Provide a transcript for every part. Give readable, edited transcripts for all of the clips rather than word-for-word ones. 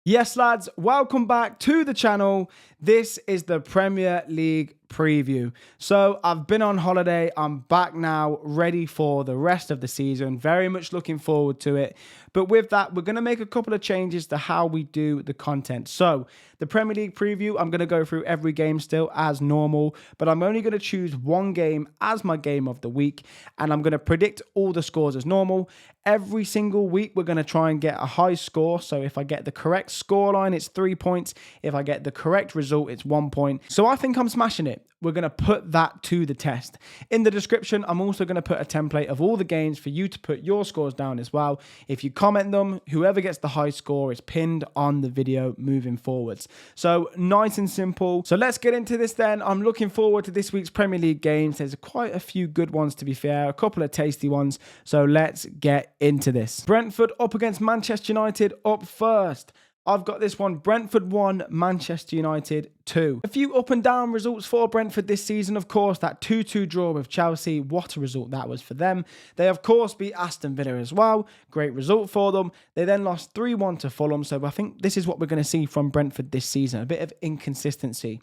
Yes, lads, welcome back to the channel. This is the Premier League preview. So I've been on holiday. I'm back now, ready for the rest of the season. Very much looking forward to it. But with that, we're going to make a couple of changes to how we do the content. So the Premier League preview, I'm going to go through every game still as normal, but I'm only going to choose one game as my game of the week, and I'm going to predict all the scores as normal. Every single week, we're going to try and get a high score. So if I get the correct scoreline, it's 3 points. If I get the correct result, it's 1 point. So I think I'm smashing it. We're going to put that to the test. In the description, I'm also going to put a template of all the games for you to put your scores down as well. If you comment them, whoever gets the high score is pinned on the video moving forwards. So nice and simple. So let's get into this then. I'm looking forward to this week's Premier League games. There's quite a few good ones, to be fair, a couple of tasty ones. So let's get into this. Brentford up against Manchester United up first. I've got this one, Brentford 1, Manchester United 2. A few up and down results for Brentford this season, of course. That 2-2 draw with Chelsea, what a result that was for them. They, of course, beat Aston Villa as well. Great result for them. They then lost 3-1 to Fulham, so I think this is what we're going to see from Brentford this season, a bit of inconsistency.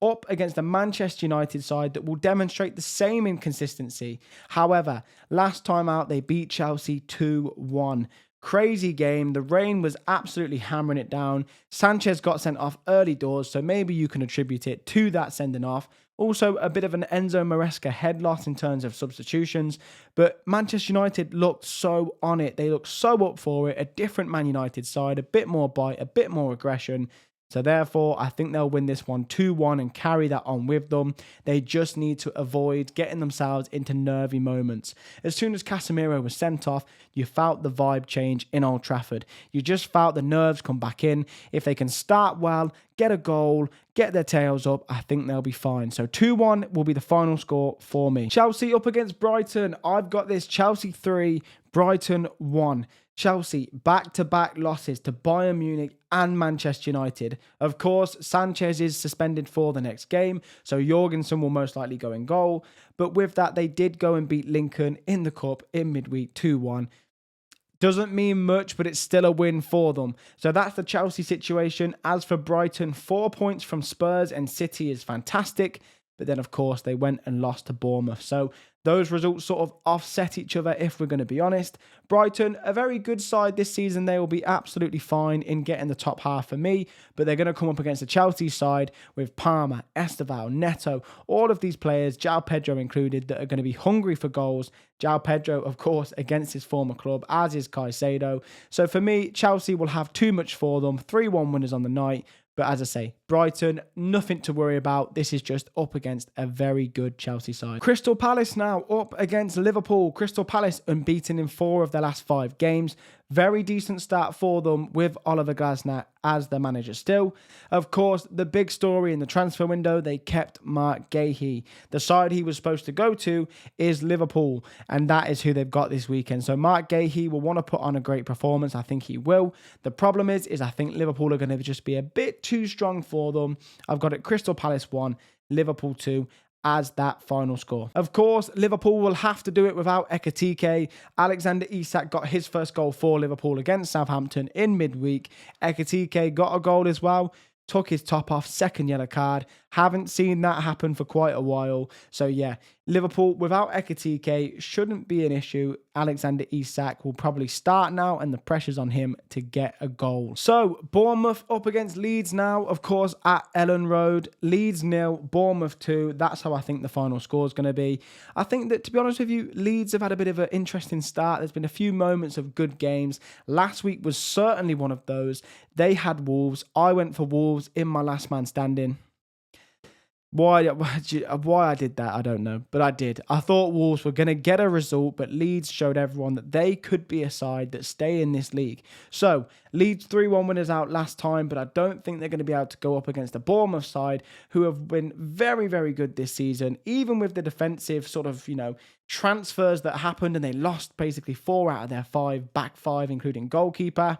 Up against a Manchester United side that will demonstrate the same inconsistency. However, last time out, they beat Chelsea 2-1. Crazy game. The rain was absolutely hammering it down. Sanchez got sent off early doors, so maybe you can attribute it to that sending off. Also, a bit of an Enzo Maresca head loss in terms of substitutions, but Manchester United looked so on it. They looked so up for it. A different Man United side, a bit more bite, a bit more aggression. So therefore, I think they'll win this one 2-1 and carry that on with them. They just need to avoid getting themselves into nervy moments. As soon as Casemiro was sent off, you felt the vibe change in Old Trafford. You just felt the nerves come back in. If they can start well, get a goal, get their tails up, I think they'll be fine. So 2-1 will be the final score for me. Chelsea up against Brighton. I've got this Chelsea 3, Brighton 1. Chelsea, back-to-back losses to Bayern Munich and Manchester United. Of course, Sanchez is suspended for the next game, so Jorgensen will most likely go in goal. But with that, they did go and beat Lincoln in the Cup in midweek 2-1. Doesn't mean much, but it's still a win for them. So that's the Chelsea situation. As for Brighton, 4 points from Spurs and City is fantastic. But then, of course, they went and lost to Bournemouth. So those results sort of offset each other, if we're going to be honest. Brighton, a very good side this season. They will be absolutely fine in getting the top half for me. But they're going to come up against the Chelsea side with Palmer, Esteval, Neto, all of these players, João Pedro included, that are going to be hungry for goals. João Pedro, of course, against his former club, as is Caicedo. So for me, Chelsea will have too much for them. 3-1 winners on the night. But as I say, Brighton, nothing to worry about. This is just up against a very good Chelsea side. Crystal Palace now up against Liverpool. Crystal Palace unbeaten in 4 of their last 5 games. Very decent start for them with Oliver Glasner as their manager still. Of course, the big story in the transfer window, they kept Mark Gahey. The side he was supposed to go to is Liverpool, and that is who they've got this weekend. So Mark Gahey will want to put on a great performance. I think he will. The problem is I think Liverpool are going to just be a bit too strong for them. I've got it Crystal Palace 1, Liverpool 2. As that final score. Of course, Liverpool will have to do it without Ekitike. Alexander Isak got his first goal for Liverpool against Southampton in midweek. Ekitike got a goal as well. Took his top off, second yellow card. Haven't seen that happen for quite a while. So yeah, Liverpool without Ekitike shouldn't be an issue. Alexander Isak will probably start now and the pressure's on him to get a goal. So Bournemouth up against Leeds now, of course, at Ellen Road. Leeds 0, Bournemouth 2. That's how I think the final score is going to be. I think that, to be honest with you, Leeds have had a bit of an interesting start. There's been a few moments of good games. Last week was certainly one of those. They had Wolves. I went for Wolves in my last man standing. Why I did that, I don't know. But I did. I thought Wolves were going to get a result, but Leeds showed everyone that they could be a side that stay in this league. So, Leeds 3-1 winners out last time, but I don't think they're going to be able to go up against the Bournemouth side, who have been very, very good this season, even with the defensive sort of, transfers that happened, and they lost basically 4 out of their 5, back 5, including goalkeeper.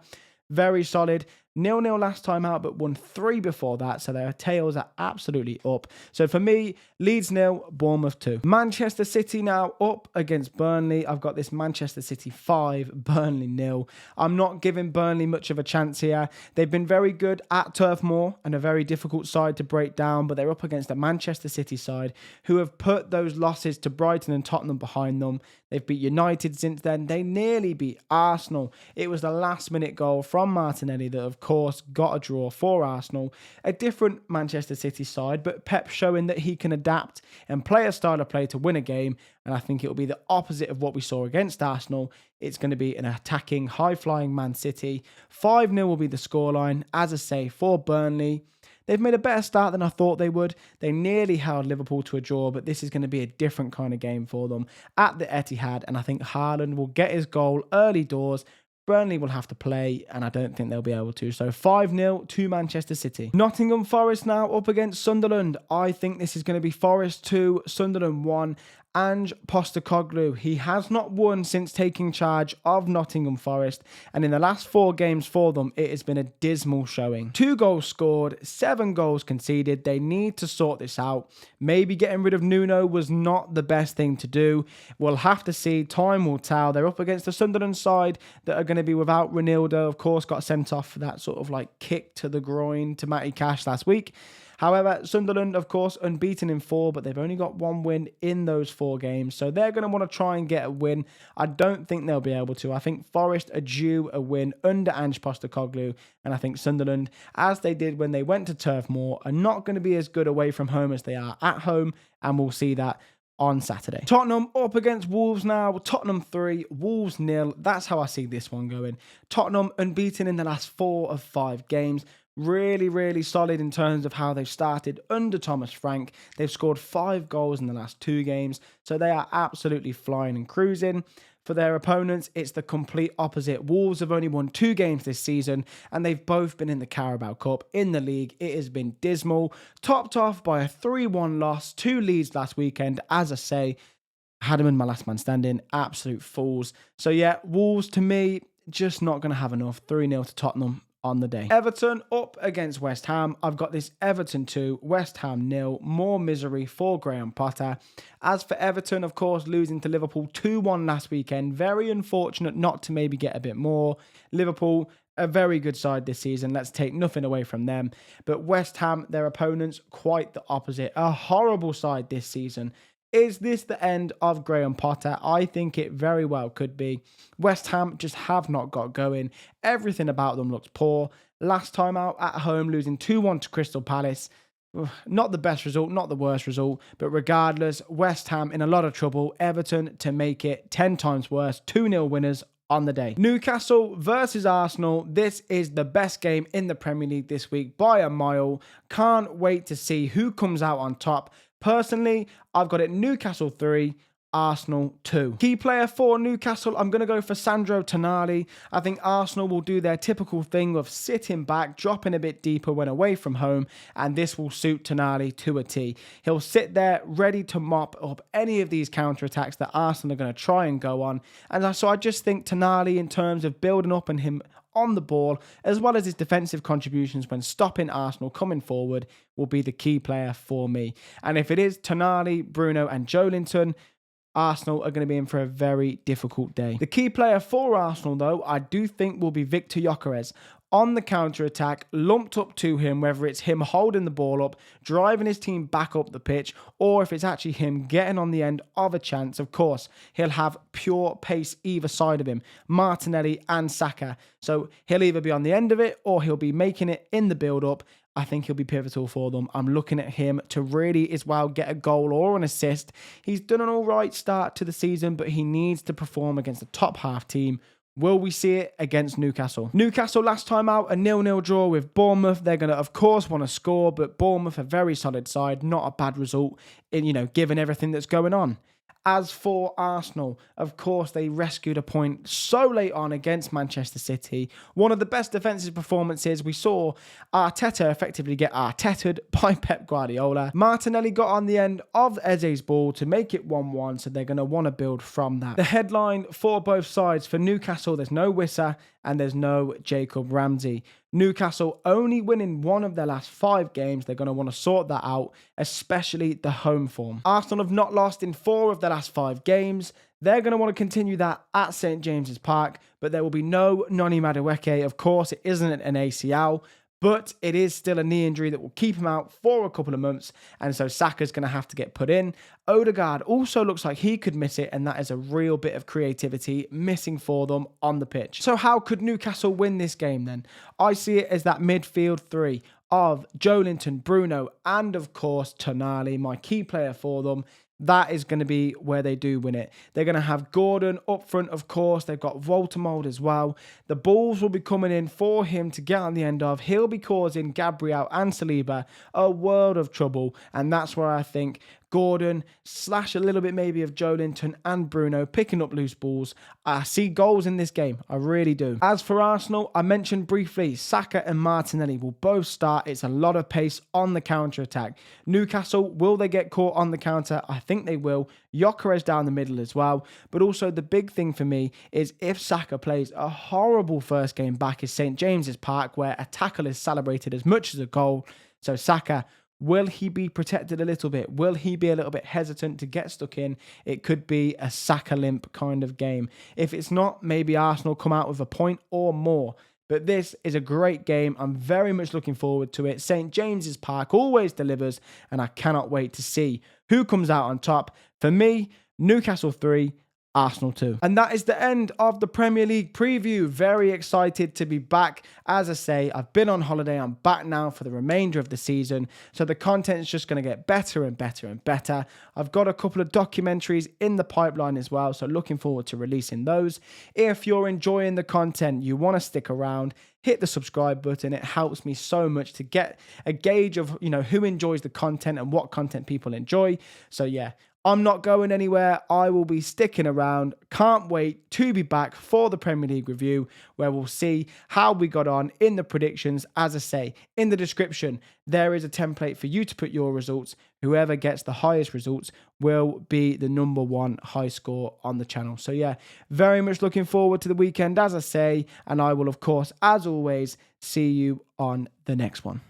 Very solid. 0-0 last time out, but won 3 before that. So their tails are absolutely up. So for me, Leeds 0, Bournemouth 2. Manchester City now up against Burnley. I've got this Manchester City 5, Burnley 0. I'm not giving Burnley much of a chance here. They've been very good at Turf Moor and a very difficult side to break down, but they're up against a Manchester City side who have put those losses to Brighton and Tottenham behind them. They've beat United since then. They nearly beat Arsenal. It was the last-minute goal from Martinelli that, of course, got a draw for Arsenal. A different Manchester City side, but Pep showing that he can adapt and play a style of play to win a game, and I think it will be the opposite of what we saw against Arsenal. It's going to be an attacking, high-flying Man City. 5-0 will be the scoreline, as I say, for Burnley. They've made a better start than I thought they would. They nearly held Liverpool to a draw, but this is going to be a different kind of game for them at the Etihad, and I think Haaland will get his goal early doors. Burnley will have to play, and I don't think they'll be able to. So 5-0 to Manchester City. Nottingham Forest now up against Sunderland. I think this is going to be Forest 2, Sunderland 1. Ange Postecoglou, he has not won since taking charge of Nottingham Forest, and in the last 4 games for them, it has been a dismal showing. 2 goals scored, 7 goals conceded. They need to sort this out. Maybe getting rid of Nuno was not the best thing to do. We'll have to see. Time will tell. They're up against the Sunderland side that are going to be without Ronaldo. Of course, got sent off for that sort of like kick to the groin to Matty Cash last week. However, Sunderland, of course, unbeaten in 4, but they've only got 1 win in those 4 games. So they're going to want to try and get a win. I don't think they'll be able to. I think Forest are due a win under Ange Postecoglou. And I think Sunderland, as they did when they went to Turf Moor, are not going to be as good away from home as they are at home. And we'll see that on Saturday. Tottenham up against Wolves now. Tottenham 3, Wolves 0. That's how I see this one going. Tottenham unbeaten in the last 4 of 5 games. Really, really solid in terms of how they've started under Thomas Frank. They've scored 5 goals in the last 2 games, so they are absolutely flying and cruising. For their opponents, it's the complete opposite. Wolves have only won 2 games this season, and they've both been in the Carabao Cup. In the league, it has been dismal, topped off by a 3-1 loss to Leeds last weekend. As I say, had them in my last man standing, absolute fools. So yeah, Wolves to me, just not going to have enough. 3-0 to Tottenham on the day. Everton up against West Ham. I've got this Everton 2, West Ham 0. More misery for Graham Potter. As for Everton, of course, losing to Liverpool 2-1 last weekend. Very unfortunate not to maybe get a bit more. Liverpool, a very good side this season. Let's take nothing away from them. But West Ham, their opponents, quite the opposite. A horrible side this season. Is this the end of Graham Potter? I think it very well could be. West Ham just have not got going. Everything about them looks poor. Last time out at home, losing 2-1 to Crystal Palace. Not the best result, not the worst result. But regardless, West Ham in a lot of trouble. Everton to make it 10 times worse. 2-0 winners on the day. Newcastle versus Arsenal. This is the best game in the Premier League this week by a mile. Can't wait to see who comes out on top. Personally, I've got it Newcastle 3, Arsenal 2. Key player for Newcastle, I'm going to go for Sandro Tonali. I think Arsenal will do their typical thing of sitting back, dropping a bit deeper when away from home, and this will suit Tonali to a T. He'll sit there ready to mop up any of these counter-attacks that Arsenal are going to try and go on. And so I just think Tonali, in terms of building up and him on the ball, as well as his defensive contributions when stopping Arsenal coming forward, will be the key player for me. And if it is Tonali, Bruno and Joelinton, Arsenal are going to be in for a very difficult day. The key player for Arsenal, though, I do think will be Victor Gyökeres. On the counter-attack, lumped up to him, whether it's him holding the ball up, driving his team back up the pitch, or if it's actually him getting on the end of a chance. Of course, he'll have pure pace either side of him, Martinelli and Saka. So he'll either be on the end of it, or he'll be making it in the build-up. I think he'll be pivotal for them. I'm looking at him to really as well get a goal or an assist. He's done an all right start to the season, but he needs to perform against the top half team. Will we see it against Newcastle? Newcastle last time out, a 0-0 draw with Bournemouth. They're going to, of course, want to score, but Bournemouth, a very solid side, not a bad result in, given everything that's going on. As for Arsenal, of course, they rescued a point so late on against Manchester City. One of the best defensive performances. We saw Arteta effectively get Arteta'd by Pep Guardiola. Martinelli got on the end of Eze's ball to make it 1-1, so they're going to want to build from that. The headline for both sides, for Newcastle, there's no Wissa, and there's no Jacob Ramsey. Newcastle only winning one of their last 5 games. They're going to want to sort that out, especially the home form. Arsenal have not lost in 4 of their last 5 games. They're going to want to continue that at St James's Park, but there will be no Noni Madueke. Of course, it isn't an ACL, but it is still a knee injury that will keep him out for a couple of months, and so Saka's going to have to get put in. Odegaard also looks like he could miss it, and that is a real bit of creativity missing for them on the pitch. So how could Newcastle win this game then? I see it as that midfield 3 of Joelinton, Bruno, and of course Tonali, my key player for them. That is going to be where they do win it. They're going to have Gordon up front, of course. They've got Voltermold as well. The balls will be coming in for him to get on the end of. He'll be causing Gabriel and Saliba a world of trouble. And that's where I think Gordon / a little bit maybe of Joelinton and Bruno picking up loose balls. I see goals in this game. I really do. As for Arsenal, I mentioned briefly Saka and Martinelli will both start. It's a lot of pace on the counter-attack. Newcastle, will they get caught on the counter? I think they will. Gyökeres down the middle as well. But also the big thing for me is if Saka plays a horrible first game back at St James's Park where a tackle is celebrated as much as a goal. So Saka, will he be protected a little bit? Will he be a little bit hesitant to get stuck in? It could be a Saka limp kind of game. If it's not, maybe Arsenal come out with a point or more. But this is a great game. I'm very much looking forward to it. St James's Park always delivers, and I cannot wait to see who comes out on top. For me, Newcastle 3, Arsenal 2. And that is the end of the Premier League preview. Very excited to be back. As I say, I've been on holiday. I'm back now for the remainder of the season. So the content is just going to get better and better and better. I've got a couple of documentaries in the pipeline as well. So looking forward to releasing those. If you're enjoying the content, you want to stick around, hit the subscribe button. It helps me so much to get a gauge of, who enjoys the content and what content people enjoy. So yeah, I'm not going anywhere. I will be sticking around. Can't wait to be back for the Premier League review where we'll see how we got on in the predictions. As I say, in the description, there is a template for you to put your results. Whoever gets the highest results will be the #1 high score on the channel. So yeah, very much looking forward to the weekend, as I say, and I will, of course, as always, see you on the next one.